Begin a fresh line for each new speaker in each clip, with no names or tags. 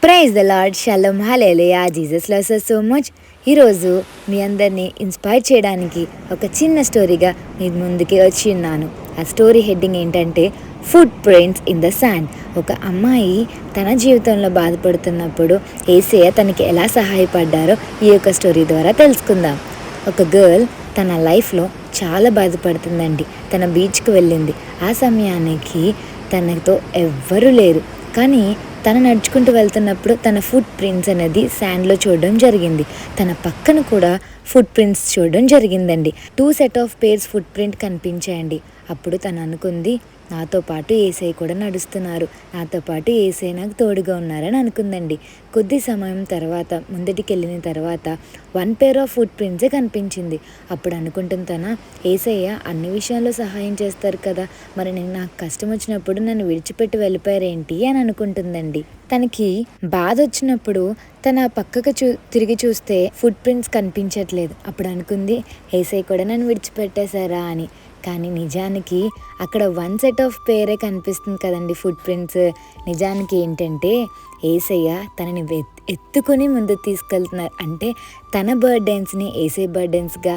Praise the Lord, shalom, hallelujah, Jesus loves us so much. ఈరోజు మీ అందరినీ inspire చేయడానికి ఒక చిన్న స్టోరీగా మీ ముందుకి వచ్చి ఉన్నాను. ఆ స్టోరీ హెడ్డింగ్ ఏంటంటే foot prints in the sand. ఒక అమ్మాయి తన జీవితంలో బాధపడుతున్నప్పుడు యేసయ్య తనకి ఎలా సహాయపడ్డారో ఈ యొక్క స్టోరీ ద్వారా తెలుసుకుందాం. ఒక గర్ల్ తన లైఫ్లో చాలా బాధపడుతుందండి. తన బీచ్కి వెళ్ళింది. ఆ సమయానికి తనతో ఎవ్వరూ లేరు. కానీ తను నడుచుకుంటూ వెళ్తున్నప్పుడు తన ఫుట్ ప్రింట్స్ అనేది శాండ్లో చూడడం జరిగింది. తన పక్కన కూడా ఫుట్ ప్రింట్స్ చూడడం జరిగిందండి. 2 set of pairs foot print కనిపించాయండి. అప్పుడు తను అనుకుంది, నాతో పాటు యేసయ్య కూడా నడుస్తున్నారు, నాతో పాటు యేసయ్య నాకు తోడుగా ఉన్నారని అనుకుందండి. కొద్ది సమయం తర్వాత ముందటికి వెళ్ళిన తర్వాత 1 పేర్ ఆఫ్ ఫుట్ ప్రింట్సే కనిపించింది. అప్పుడు అనుకుంటుంది తన, యేసయ్య అన్ని విషయాల్లో సహాయం చేస్తారు కదా, మరి నేను నాకు కష్టం వచ్చినప్పుడు నన్ను విడిచిపెట్టి వెళ్ళిపోయారేంటి అని అనుకుంటుందండి. తనకి బాధ వచ్చినప్పుడు తన పక్కకు తిరిగి చూస్తే ఫుట్ ప్రింట్స్ కనిపించట్లేదు. అప్పుడు అనుకుంది, యేసయ్య కూడా నన్ను విడిచిపెట్టేశారా అని. కానీ నిజానికి అక్కడ 1 సెట్ ఆఫ్ పేరే కనిపిస్తుంది కదండి ఫుట్ ప్రింట్స్. నిజానికి ఏంటంటే యేసయ్య తనని ఎత్తుకొని ముందుకు తీసుకెళ్తున్నారు. అంటే తన బర్డెన్స్ని యేసయ్య బర్డెన్స్గా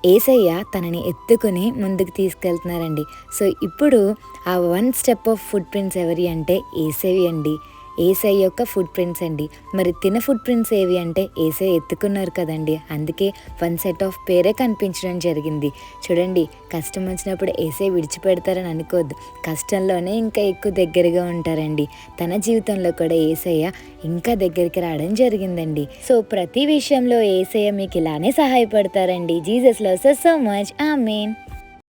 యేసయ్య తనని ఎత్తుకొని ముందుకు తీసుకెళ్తున్నారండి. సో ఇప్పుడు ఆ 1 స్టెప్ ఆఫ్ ఫుట్ ప్రింట్స్ ఎవరి అంటే యేసయ్య అండి. యేసయ్య యొక్క ఫుట్ ప్రింట్స్ అండి. మరి తిన ఫుట్ ప్రింట్స్ ఏవి అంటే యేసయ్య ఎత్తుకున్నారు కదండి. అందుకే 1 సెట్ ఆఫ్ పేరే కనిపించడం జరిగింది. చూడండి, కష్టం వచ్చినప్పుడు యేసయ్య విడిచిపెడతారని అనుకోవద్దు. కష్టంలోనే ఇంకా ఎక్కువ దగ్గరగా ఉంటారండి. తన జీవితంలో కూడా యేసయ్య ఇంకా దగ్గరికి రావడం జరిగిందండి. సో ప్రతి విషయంలో యేసయ్య మీకు ఇలానే సహాయపడతారండి. Jesus loves us so much. ఆమేన్.